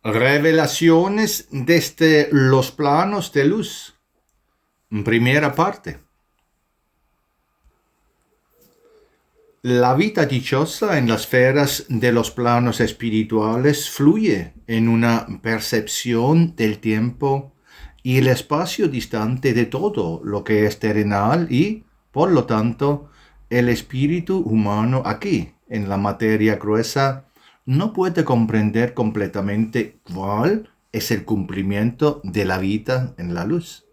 Revelaciones desde los planos de luz. Primera parte. La vida dichosa en las esferas de los planos espirituales fluye en una percepción del tiempo y el espacio distante de todo lo que es terrenal y, por lo tanto, el espíritu humano aquí, en la materia gruesa, no puede comprender completamente cuál es el cumplimiento de la vida en la luz.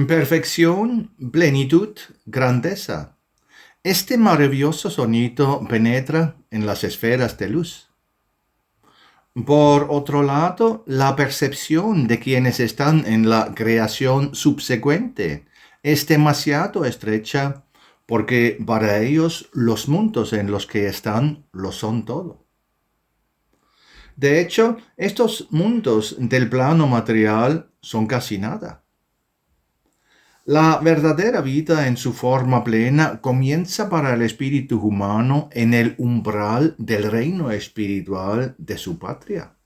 Perfección, plenitud, grandeza. Este maravilloso sonido penetra en las esferas de luz. Por otro lado, la percepción de quienes están en la creación subsecuente es demasiado estrecha porque para ellos los mundos en los que están lo son todo. De hecho, estos mundos del plano material son casi nada. La verdadera vida en su forma plena comienza para el espíritu humano en el umbral del reino espiritual de su patria.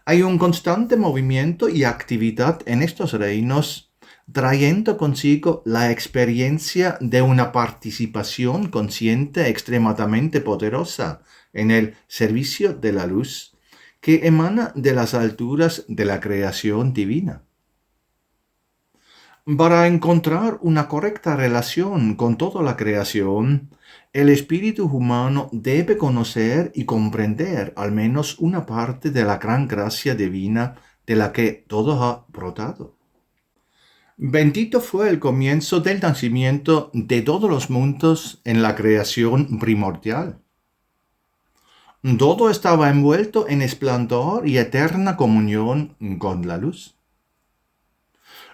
Hay un constante movimiento y actividad en estos reinos, trayendo consigo la experiencia de una participación consciente extremadamente poderosa en el servicio de la luz que emana de las alturas de la creación divina. Para encontrar una correcta relación con toda la creación, el espíritu humano debe conocer y comprender al menos una parte de la gran gracia divina de la que todo ha brotado. Bendito fue el comienzo del nacimiento de todos los mundos en la creación primordial. Todo estaba envuelto en esplendor y eterna comunión con la luz.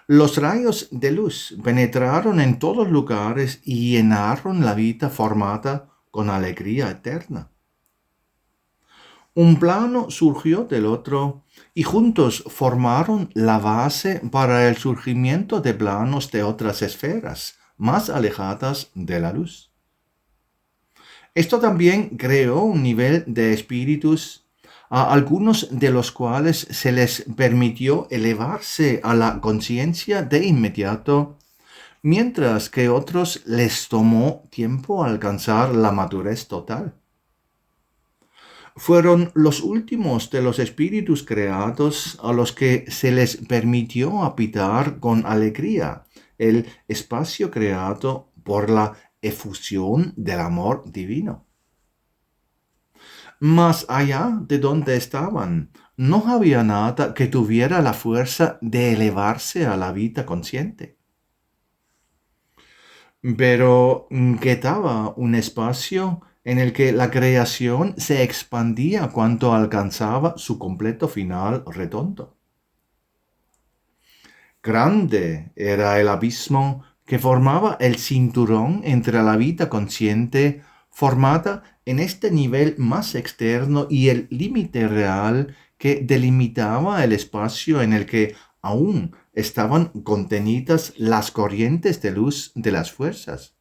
Los rayos de luz penetraron en todos lugares y llenaron la vida formada con alegría eterna. Un plano surgió del otro y juntos formaron la base para el surgimiento de planos de otras esferas más alejadas de la luz. Esto también creó un nivel de espíritus a algunos de los cuales se les permitió elevarse a la conciencia de inmediato, mientras que otros les tomó tiempo alcanzar la madurez total. Fueron los últimos de los espíritus creados a los que se les permitió habitar con alegría el espacio creado por la efusión del amor divino. Más allá de donde estaban, no había nada que tuviera la fuerza de elevarse a la vida consciente. Pero quedaba un espacio en el que la creación se expandía cuando alcanzaba su completo final redondo. Grande era el abismo que formaba el cinturón entre la vida consciente formada en este nivel más externo y el límite real que delimitaba el espacio en el que aún estaban contenidas las corrientes de luz de las fuerzas.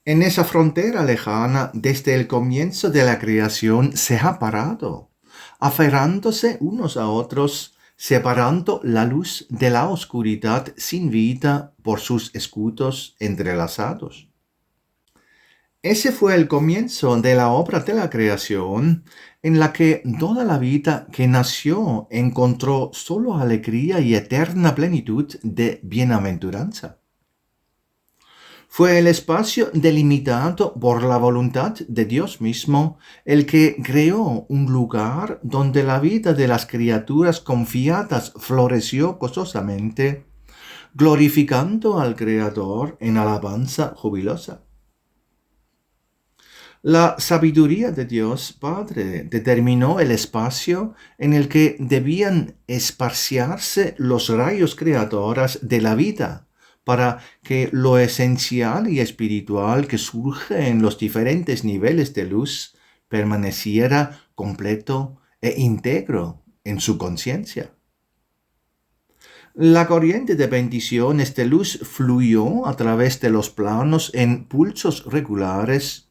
En esa frontera lejana, desde el comienzo de la creación, se ha parado, aferrándose unos a otros, separando la luz de la oscuridad sin vida por sus escudos entrelazados. Ese fue el comienzo de la obra de la creación, en la que toda la vida que nació encontró solo alegría y eterna plenitud de bienaventuranza. Fue el espacio delimitado por la voluntad de Dios mismo el que creó un lugar donde la vida de las criaturas confiadas floreció gozosamente, glorificando al Creador en alabanza jubilosa. La sabiduría de Dios Padre determinó el espacio en el que debían esparciarse los rayos creadores de la vida, para que lo esencial y espiritual que surge en los diferentes niveles de luz permaneciera completo e íntegro en su conciencia. La corriente de bendiciones de luz fluyó a través de los planos en pulsos regulares,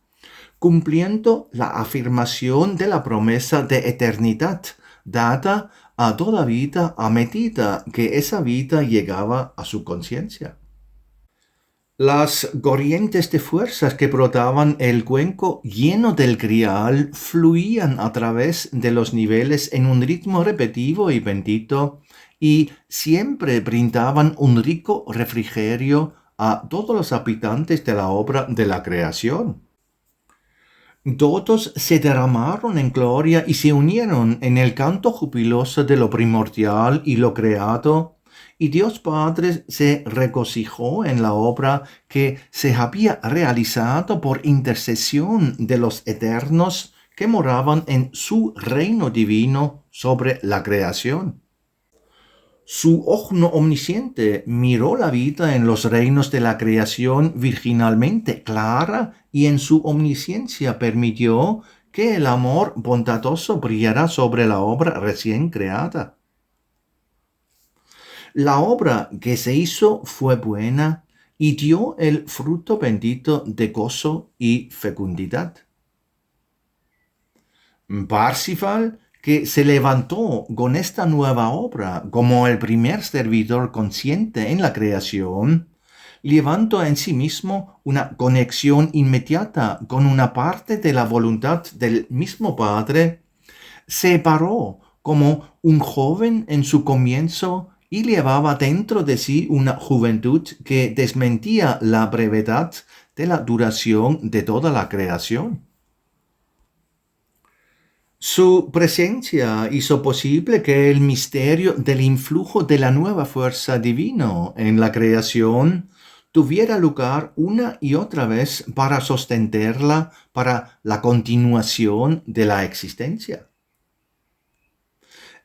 cumpliendo la afirmación de la promesa de eternidad dada a toda vida a medida que esa vida llegaba a su conciencia. Las corrientes de fuerzas que brotaban el cuenco lleno del grial fluían a través de los niveles en un ritmo repetitivo y bendito y siempre brindaban un rico refrigerio a todos los habitantes de la obra de la creación. Todos se derramaron en gloria y se unieron en el canto jubiloso de lo primordial y lo creado, y Dios Padre se regocijó en la obra que se había realizado por intercesión de los eternos que moraban en su reino divino sobre la creación. Su ojo omnisciente miró la vida en los reinos de la creación virginalmente clara y en su omnisciencia permitió que el amor bondadoso brillara sobre la obra recién creada. La obra que se hizo fue buena y dio el fruto bendito de gozo y fecundidad. Parsifal, que se levantó con esta nueva obra como el primer servidor consciente en la creación, levantó en sí mismo una conexión inmediata con una parte de la voluntad del mismo Padre, se paró como un joven en su comienzo y llevaba dentro de sí una juventud que desmentía la brevedad de la duración de toda la creación. Su presencia hizo posible que el misterio del influjo de la nueva fuerza divina en la creación tuviera lugar una y otra vez para sostenerla para la continuación de la existencia.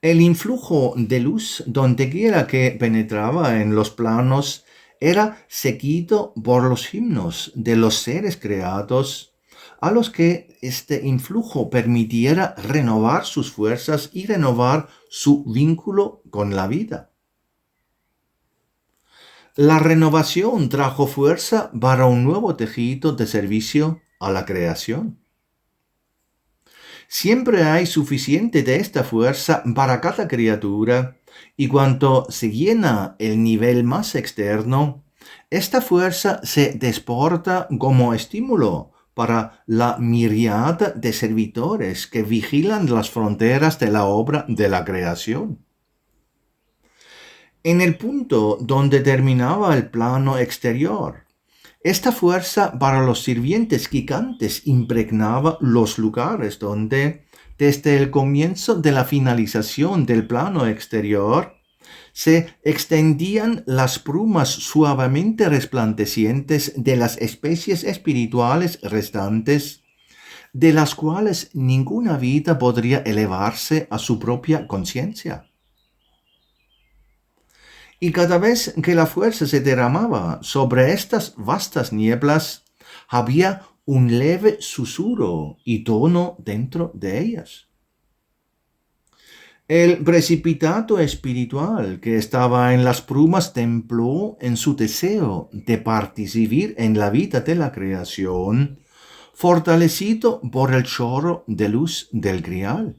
El influjo de luz, dondequiera que penetraba en los planos, era seguido por los himnos de los seres creados, a los que este influjo permitiera renovar sus fuerzas y renovar su vínculo con la vida. La renovación trajo fuerza para un nuevo tejido de servicio a la creación. Siempre hay suficiente de esta fuerza para cada criatura, y cuando se llena el nivel más externo, esta fuerza se desporta como estímulo para la miríada de servidores que vigilan las fronteras de la obra de la creación. En el punto donde terminaba el plano exterior, esta fuerza para los sirvientes gigantes impregnaba los lugares donde, desde el comienzo de la finalización del plano exterior, se extendían las brumas suavemente resplandecientes de las especies espirituales restantes, de las cuales ninguna vida podría elevarse a su propia conciencia. Y cada vez que la fuerza se derramaba sobre estas vastas nieblas, había un leve susurro y tono dentro de ellas. El precipitado espiritual que estaba en las brumas tembló en su deseo de participar en la vida de la creación, fortalecido por el chorro de luz del grial.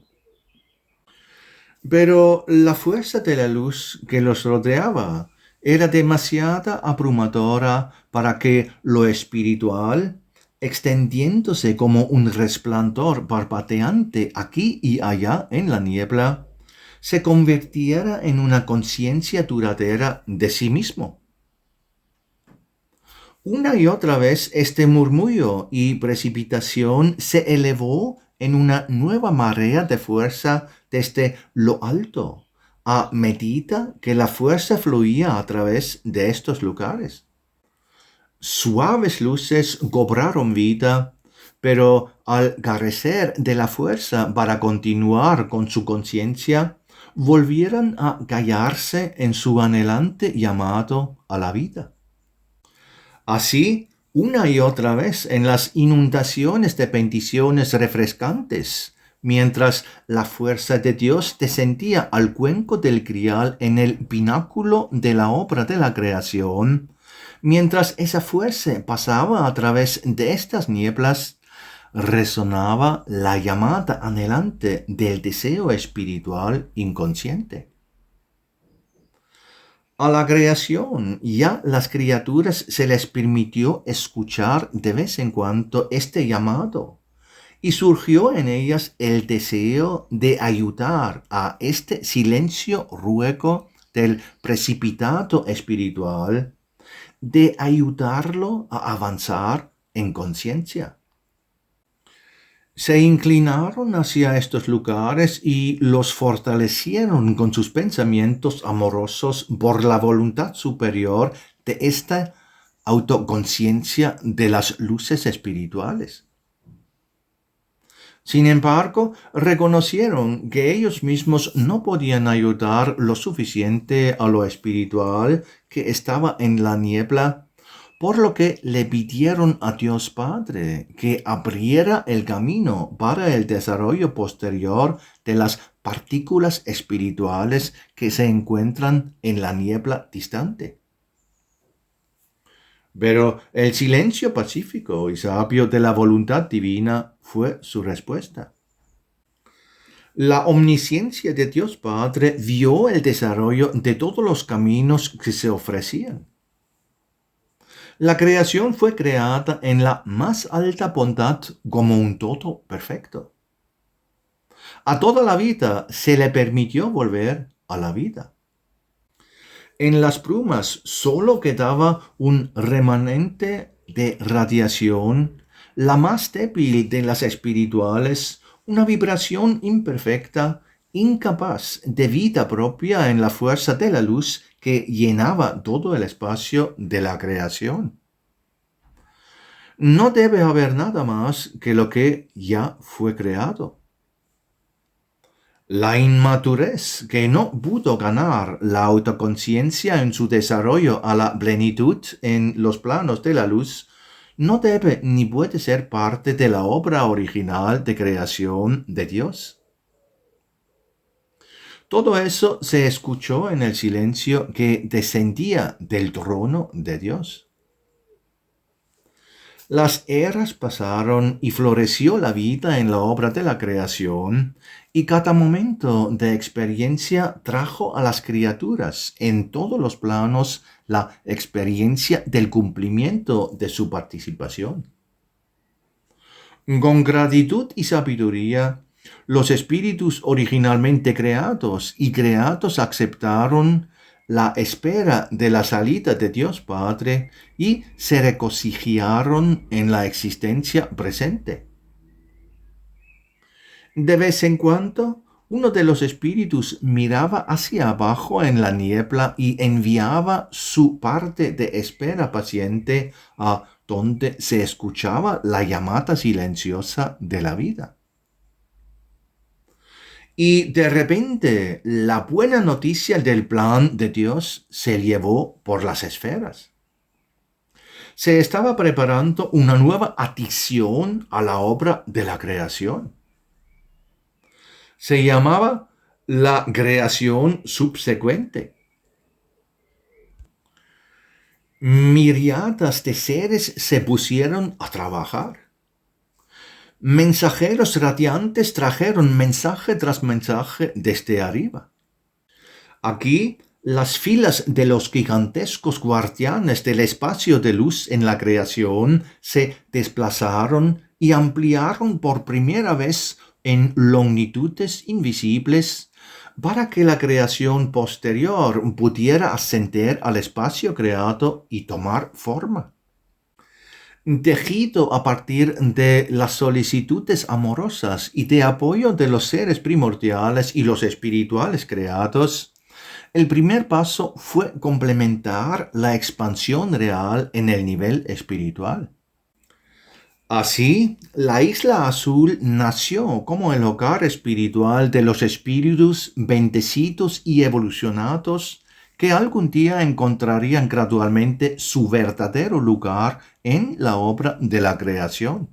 Pero la fuerza de la luz que los rodeaba era demasiado abrumadora para que lo espiritual, extendiéndose como un resplandor parpadeante aquí y allá en la niebla, se convirtiera en una conciencia duradera de sí mismo. Una y otra vez este murmullo y precipitación se elevó en una nueva marea de fuerza desde lo alto, a medida que la fuerza fluía a través de estos lugares. Suaves luces cobraron vida, pero al carecer de la fuerza para continuar con su conciencia, volvieron a callarse en su anhelante llamado a la vida. Así, una y otra vez en las inundaciones de bendiciones refrescantes, mientras la fuerza de Dios descendía al cuenco del grial en el pináculo de la obra de la creación, mientras esa fuerza pasaba a través de estas nieblas, resonaba la llamada anhelante del deseo espiritual inconsciente. A la creación ya las criaturas se les permitió escuchar de vez en cuando este llamado y surgió en ellas el deseo de ayudar a este silencio ruego del precipitado espiritual, de ayudarlo a avanzar en conciencia. Se inclinaron hacia estos lugares y los fortalecieron con sus pensamientos amorosos por la voluntad superior de esta autoconciencia de las luces espirituales. Sin embargo, reconocieron que ellos mismos no podían ayudar lo suficiente a lo espiritual que estaba en la niebla, por lo que le pidieron a Dios Padre que abriera el camino para el desarrollo posterior de las partículas espirituales que se encuentran en la niebla distante. Pero el silencio pacífico y sabio de la voluntad divina fue su respuesta. La omnisciencia de Dios Padre vio el desarrollo de todos los caminos que se ofrecían. La creación fue creada en la más alta bondad como un todo perfecto. A toda la vida se le permitió volver a la vida. En las brumas solo quedaba un remanente de radiación, la más débil de las espirituales, una vibración imperfecta, incapaz de vida propia en la fuerza de la luz que llenaba todo el espacio de la creación. No debe haber nada más que lo que ya fue creado. La inmadurez que no pudo ganar la autoconciencia en su desarrollo a la plenitud en los planos de la luz no debe ni puede ser parte de la obra original de creación de Dios. Todo eso se escuchó en el silencio que descendía del trono de Dios. Las eras pasaron y floreció la vida en la obra de la creación, y cada momento de experiencia trajo a las criaturas en todos los planos la experiencia del cumplimiento de su participación. Con gratitud y sabiduría, los espíritus originalmente creados y creados aceptaron la espera de la salida de Dios Padre y se regocijaron en la existencia presente. De vez en cuando, uno de los espíritus miraba hacia abajo en la niebla y enviaba su parte de espera paciente a donde se escuchaba la llamada silenciosa de la vida. Y de repente la buena noticia del plan de Dios se llevó por las esferas. Se estaba preparando una nueva adición a la obra de la creación. Se llamaba la creación subsecuente. Miriadas de seres se pusieron a trabajar. Mensajeros radiantes trajeron mensaje tras mensaje desde arriba. Aquí, las filas de los gigantescos guardianes del espacio de luz en la creación se desplazaron y ampliaron por primera vez en longitudes invisibles para que la creación posterior pudiera ascender al espacio creado y tomar forma. Tejido a partir de las solicitudes amorosas y de apoyo de los seres primordiales y los espirituales creados, el primer paso fue complementar la expansión real en el nivel espiritual. Así, la Isla Azul nació como el hogar espiritual de los espíritus bendecidos y evolucionados que algún día encontrarían gradualmente su verdadero lugar en la obra de la creación.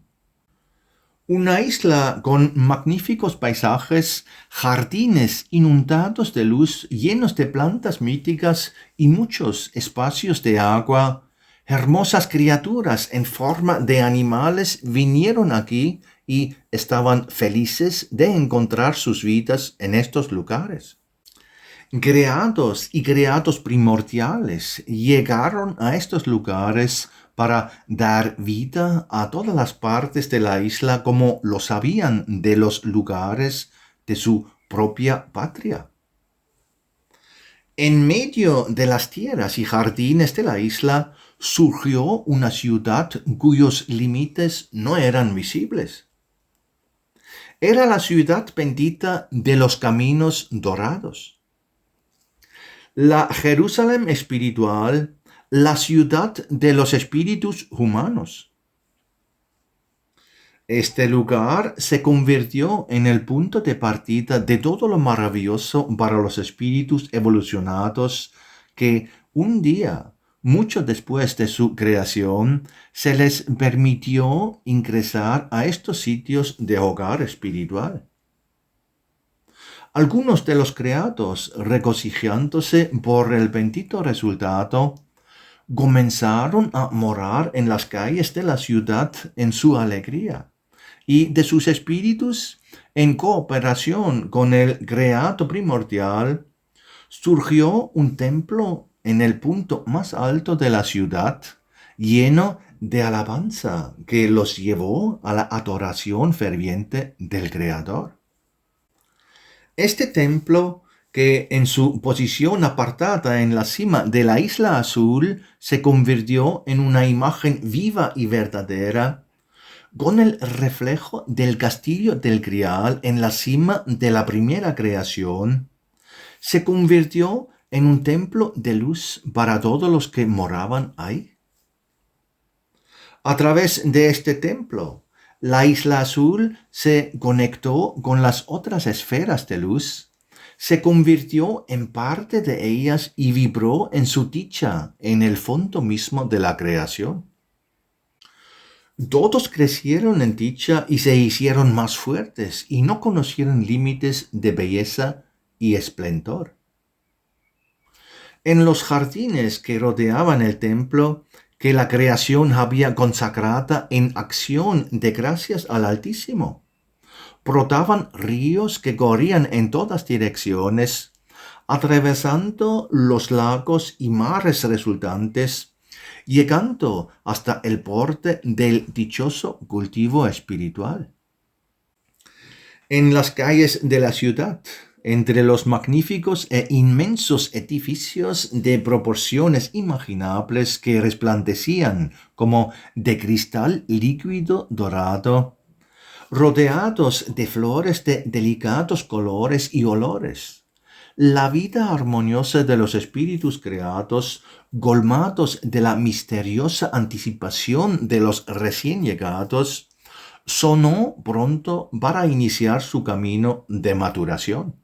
Una isla con magníficos paisajes, jardines inundados de luz llenos de plantas míticas y muchos espacios de agua, Hermosas criaturas en forma de animales vinieron aquí y estaban felices de encontrar sus vidas en estos lugares. Creados y creados primordiales llegaron a estos lugares para dar vida a todas las partes de la isla como lo sabían de los lugares de su propia patria. En medio de las tierras y jardines de la isla surgió una ciudad cuyos límites no eran visibles. Era la ciudad bendita de los caminos dorados. La Jerusalén espiritual, la ciudad de los espíritus humanos. Este lugar se convirtió en el punto de partida de todo lo maravilloso para los espíritus evolucionados que un día, mucho después de su creación, se les permitió ingresar a estos sitios de hogar espiritual. Algunos de los creados, regocijándose por el bendito resultado, comenzaron a morar en las calles de la ciudad en su alegría, y de sus espíritus, en cooperación con el creado primordial, surgió un templo en el punto más alto de la ciudad, lleno de alabanza que los llevó a la adoración ferviente del Creador. Este templo, que en su posición apartada en la cima de la isla azul se convirtió en una imagen viva y verdadera, con el reflejo del castillo del Grial en la cima de la primera creación, se convirtió en un templo de luz para todos los que moraban ahí. A través de este templo, la isla azul se conectó con las otras esferas de luz, se convirtió en parte de ellas y vibró en su dicha en el fondo mismo de la creación. Todos crecieron en dicha y se hicieron más fuertes y no conocieron límites de belleza y esplendor. En los jardines que rodeaban el templo, que la creación había consagrada en acción de gracias al Altísimo, brotaban ríos que corrían en todas direcciones, atravesando los lagos y mares resultantes, llegando hasta el borde del dichoso cultivo espiritual. En las calles de la ciudad, entre los magníficos e inmensos edificios de proporciones imaginables que resplandecían como de cristal líquido dorado, rodeados de flores de delicados colores y olores, la vida armoniosa de los espíritus creados, colmados de la misteriosa anticipación de los recién llegados, sonó pronto para iniciar su camino de maturación.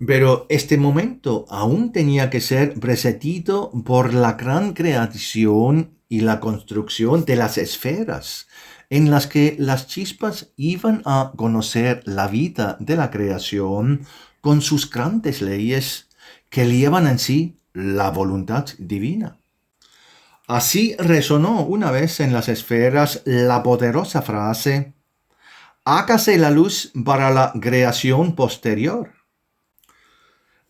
Pero este momento aún tenía que ser precedido por la gran creación y la construcción de las esferas, en las que las chispas iban a conocer la vida de la creación con sus grandes leyes que llevan en sí la voluntad divina. Así resonó una vez en las esferas la poderosa frase: «Hágase la luz para la creación posterior».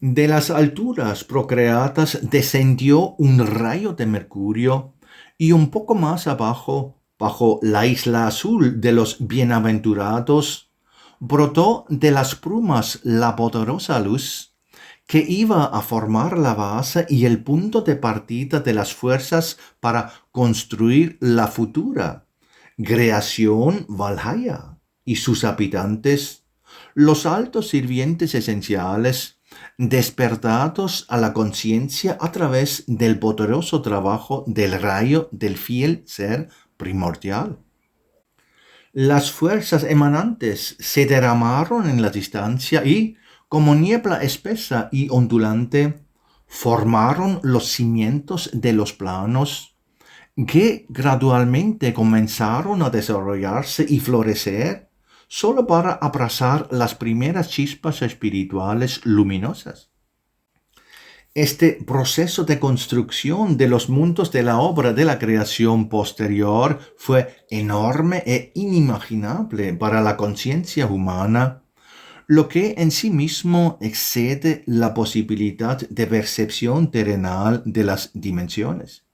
De las alturas procreadas descendió un rayo de mercurio y un poco más abajo, bajo la isla azul de los bienaventurados, brotó de las brumas la poderosa luz que iba a formar la base y el punto de partida de las fuerzas para construir la futura creación Valhalla y sus habitantes, los altos sirvientes esenciales, despertados a la conciencia a través del poderoso trabajo del rayo del fiel ser primordial. Las fuerzas emanantes se derramaron en la distancia y, como niebla espesa y ondulante, formaron los cimientos de los planos que gradualmente comenzaron a desarrollarse y florecer solo para abrazar las primeras chispas espirituales luminosas. Este proceso de construcción de los mundos de la obra de la creación posterior fue enorme e inimaginable para la conciencia humana, lo que en sí mismo excede la posibilidad de percepción terrenal de las dimensiones.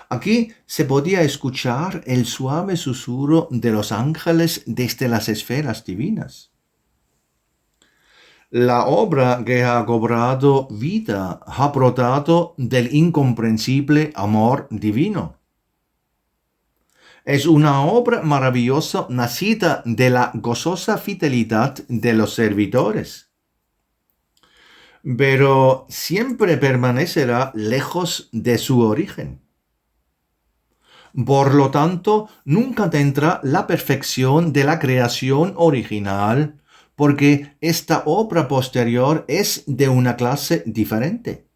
Aquí se podía escuchar el suave susurro de los ángeles desde las esferas divinas. La obra que ha cobrado vida ha brotado del incomprensible amor divino. Es una obra maravillosa nacida de la gozosa fidelidad de los servidores, pero siempre permanecerá lejos de su origen. Por lo tanto, nunca tendrá la perfección de la creación original, porque esta obra posterior es de una clase diferente.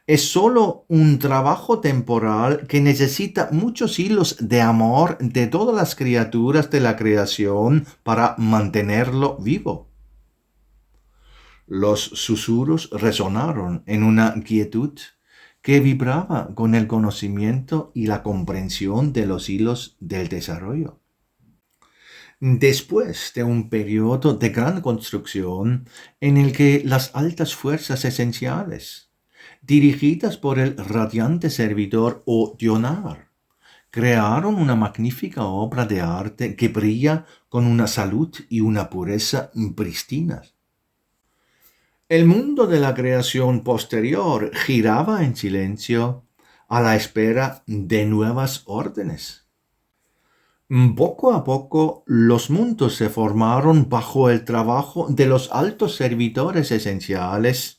Es solo un trabajo temporal que necesita muchos hilos de amor de todas las criaturas de la creación para mantenerlo vivo. Los susurros resonaron en una quietud que vibraba con el conocimiento y la comprensión de los hilos del desarrollo. Después de un periodo de gran construcción en el que las altas fuerzas esenciales, dirigidas por el radiante servidor Odionar, crearon una magnífica obra de arte que brilla con una salud y una pureza pristinas. El mundo de la creación posterior giraba en silencio a la espera de nuevas órdenes. Poco a poco los mundos se formaron bajo el trabajo de los altos servidores esenciales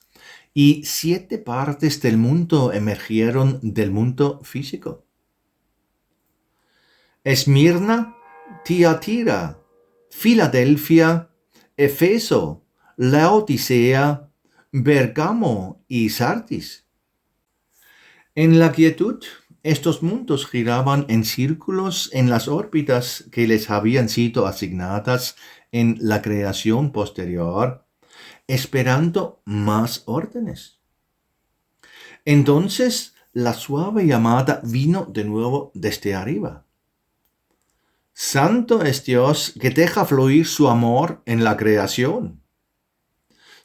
y 7 partes del mundo emergieron del mundo físico. Esmirna, Tiatira, Filadelfia, Efeso, Laodicea, Bergamo y Sardis. En la quietud, estos mundos giraban en círculos en las órbitas que les habían sido asignadas en la creación posterior, esperando más órdenes. Entonces la suave llamada vino de nuevo desde arriba. Santo es Dios que deja fluir su amor en la creación.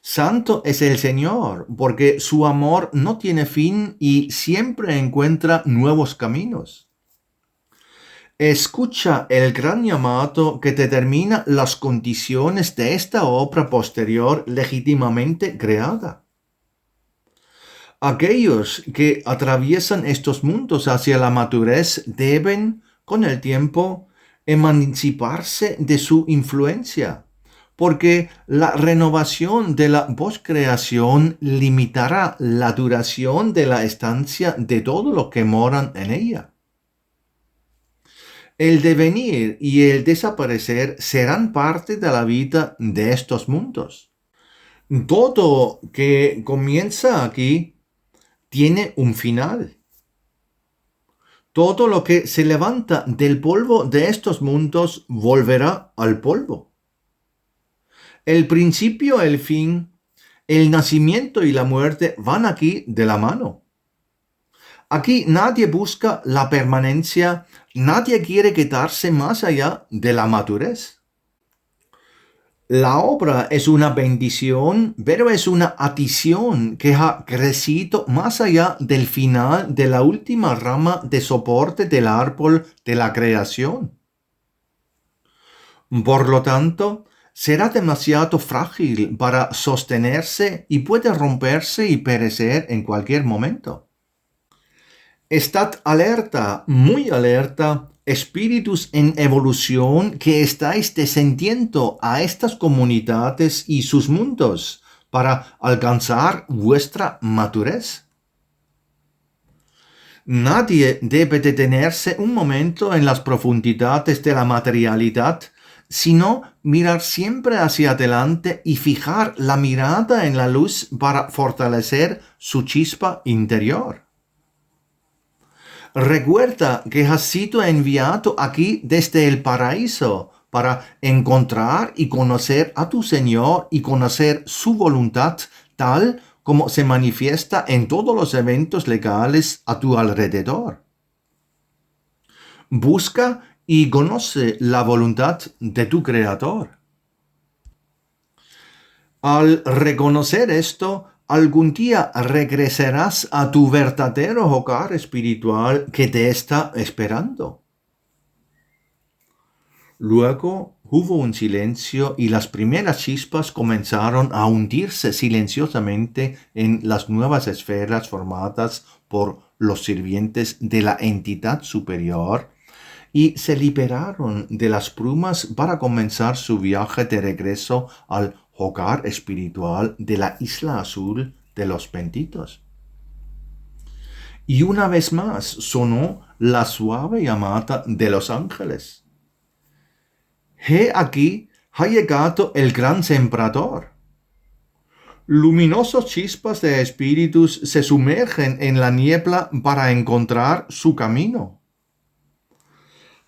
Santo es el Señor, porque su amor no tiene fin y siempre encuentra nuevos caminos. Escucha el gran llamado que determina las condiciones de esta obra posterior legítimamente creada. Aquellos que atraviesan estos mundos hacia la madurez deben, con el tiempo, emanciparse de su influencia, porque la renovación de la poscreación limitará la duración de la estancia de todo lo que moran en ella. El devenir y el desaparecer serán parte de la vida de estos mundos. Todo que comienza aquí tiene un final. Todo lo que se levanta del polvo de estos mundos volverá al polvo. El principio, el fin, el nacimiento y la muerte van aquí de la mano. Aquí nadie busca la permanencia, nadie quiere quedarse más allá de la madurez. La obra es una bendición, pero es una adición que ha crecido más allá del final de la última rama de soporte del árbol de la creación. Por lo tanto, será demasiado frágil para sostenerse y puede romperse y perecer en cualquier momento. Estad alerta, muy alerta, espíritus en evolución que estáis descendiendo a estas comunidades y sus mundos para alcanzar vuestra madurez. Nadie debe detenerse un momento en las profundidades de la materialidad, sino mirar siempre hacia adelante y fijar la mirada en la luz para fortalecer su chispa interior. Recuerda que has sido enviado aquí desde el paraíso para encontrar y conocer a tu Señor y conocer su voluntad tal como se manifiesta en todos los eventos legales a tu alrededor. Busca y conoce la voluntad de tu Creador. Al reconocer esto, algún día regresarás a tu verdadero hogar espiritual que te está esperando. Luego hubo un silencio y las primeras chispas comenzaron a hundirse silenciosamente en las nuevas esferas formadas por los sirvientes de la entidad superior y se liberaron de las brumas para comenzar su viaje de regreso al hogar espiritual de la isla azul de los benditos. Y una vez más sonó la suave llamada de los ángeles. He aquí ha llegado el gran sembrador. Luminosos chispas de espíritus se sumergen en la niebla para encontrar su camino.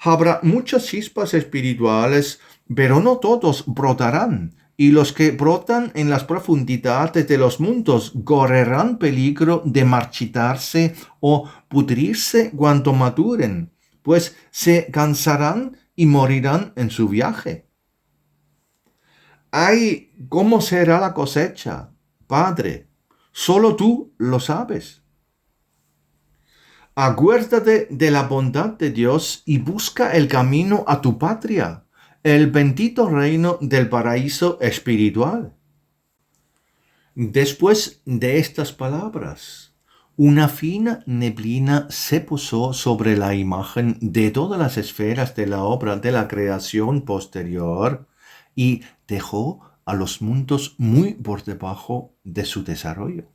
Habrá muchas chispas espirituales, pero no todos brotarán, y los que brotan en las profundidades de los mundos correrán peligro de marchitarse o pudrirse cuando maduren, pues se cansarán y morirán en su viaje. ¡Ay! ¿Cómo será la cosecha, Padre? Solo tú lo sabes. Acuérdate de la bondad de Dios y busca el camino a tu patria, el bendito reino del paraíso espiritual. Después de estas palabras, una fina neblina se posó sobre la imagen de todas las esferas de la obra de la creación posterior y dejó a los mundos muy por debajo de su desarrollo.